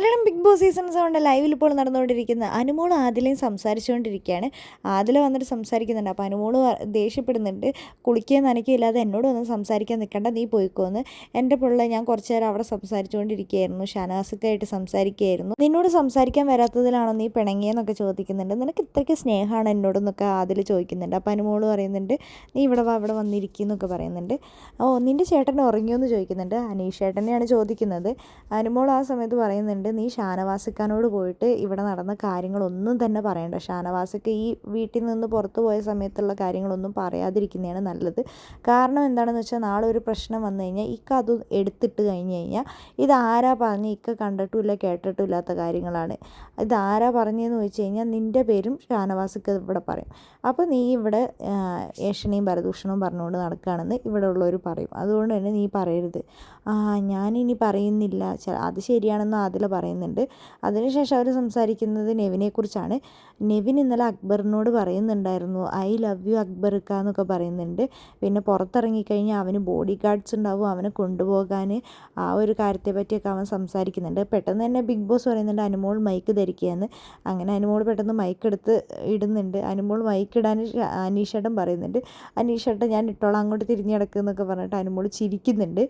Malayalam big boss season 7 ലൈവിൽ ഇപ്പോൾ നടന്നുകൊണ്ടിരിക്കുന്ന അനുമോളും ആദിലയും സംസാരിച്ചുകൊണ്ടിരിക്കുകയാണ്. ആദില വന്നിട്ട് സംസാരിക്കുന്നുണ്ട്. അപ്പോൾ അനുമോള് ദേഷ്യപ്പെടുന്നുണ്ട്. കുളിക്കുകയും നനയ്ക്കുകയില്ലാതെ എന്നോട് വന്ന് സംസാരിക്കാൻ നിൽക്കണ്ട, നീ പോയിക്കോന്ന്. എൻ്റെ പിള്ളേ, ഞാൻ കുറച്ച് നേരം അവിടെ സംസാരിച്ചുകൊണ്ടിരിക്കുകയായിരുന്നു, ഷാനവാസൊക്കെയായിട്ട് സംസാരിക്കുകയായിരുന്നു. നിന്നോട് സംസാരിക്കാൻ വരാത്തതിലാണോ നീ പിണങ്ങിയെന്നൊക്കെ ചോദിക്കുന്നുണ്ട്. നിനക്ക് ഇത്രയ്ക്ക് സ്നേഹമാണ് എന്നോടെന്നൊക്കെ ആദിൽ ചോദിക്കുന്നുണ്ട്. അപ്പോൾ അനുമോള് പറയുന്നുണ്ട്, നീ ഇവിടെ വാ, ഇവിടെ വന്നിരിക്കുന്നൊക്കെ പറയുന്നുണ്ട്. ഓ, നിൻ്റെ ചേട്ടൻ ഉറങ്ങിയോന്ന് ചോദിക്കുന്നുണ്ട്. അനീഷ് ചേട്ടനെയാണ് ചോദിക്കുന്നത്. അനുമോൾ ആ സമയത്ത് പറയുന്നുണ്ട്, നീ ഷാനവാസിക്കാനോട് പോയിട്ട് ഇവിടെ നടന്ന കാര്യങ്ങളൊന്നും തന്നെ പറയണ്ട. ഷാനവാസിക്ക് ഈ വീട്ടിൽ നിന്ന് പുറത്തു പോയ സമയത്തുള്ള കാര്യങ്ങളൊന്നും പറയാതിരിക്കുന്നതാണ് നല്ലത്. കാരണം എന്താണെന്ന് വെച്ചാൽ നാളെ ഒരു പ്രശ്നം വന്നു കഴിഞ്ഞാൽ ഇക്ക അത് എടുത്തിട്ട് കഴിഞ്ഞ് കഴിഞ്ഞാൽ ഇതാരാ പറഞ്ഞ് ഇക്ക കണ്ടിട്ടുമില്ല കേട്ടിട്ടില്ലാത്ത കാര്യങ്ങളാണ്. ഇതാരാ പറഞ്ഞതെന്ന് ചോദിച്ചു കഴിഞ്ഞാൽ നിൻ്റെ പേരും ഷാനവാസിക്ക് ഇവിടെ പറയും. അപ്പോൾ നീ ഇവിടെ ഏഷണിയും പരദൂഷണവും പറഞ്ഞുകൊണ്ട് നടക്കുകയാണെന്ന് ഇവിടെ ഉള്ളവർ പറയും. അതുകൊണ്ട് തന്നെ നീ പറയരുത്. ഞാനിനി പറയുന്നില്ല, അത് ശരിയാണെന്ന് ആദില പറയുന്നുണ്ട്. അതിനുശേഷം അവർ സംസാരിക്കുന്നത് നെവിനെക്കുറിച്ചാണ്. നെവിൻ ഇന്നലെ അക്ബറിനോട് പറയുന്നുണ്ടായിരുന്നു, ഐ ലവ് യു അക്ബർക്ക എന്നൊക്കെ പറയുന്നുണ്ട്. പിന്നെ പുറത്തിറങ്ങിക്കഴിഞ്ഞാൽ അവന് ബോഡി ഗാർഡ്സ് ഉണ്ടാവും, അവനെ കൊണ്ടുപോകാൻ. ആ ഒരു കാര്യത്തെ പറ്റിയൊക്കെ അവൻ സംസാരിക്കുന്നുണ്ട്. പെട്ടെന്ന് തന്നെ ബിഗ് ബോസ് പറയുന്നുണ്ട് അനുമോൾ മൈക്ക് ധരിക്കുകയെന്ന്. അങ്ങനെ അനുമോൾ പെട്ടെന്ന് മൈക്ക് എടുത്ത് ഇടുന്നുണ്ട്. അനുമോൾ മൈക്ക് ഇടാൻ അനീഷേട്ടൻ പറയുന്നുണ്ട്. അനീഷേട്ടൻ ഞാൻ ഇട്ടോളാം, അങ്ങോട്ട് തിരിഞ്ഞ് കിടക്കുന്നൊക്കെ പറഞ്ഞിട്ട് അനുമോൾ ചിരിക്കുന്നുണ്ട്.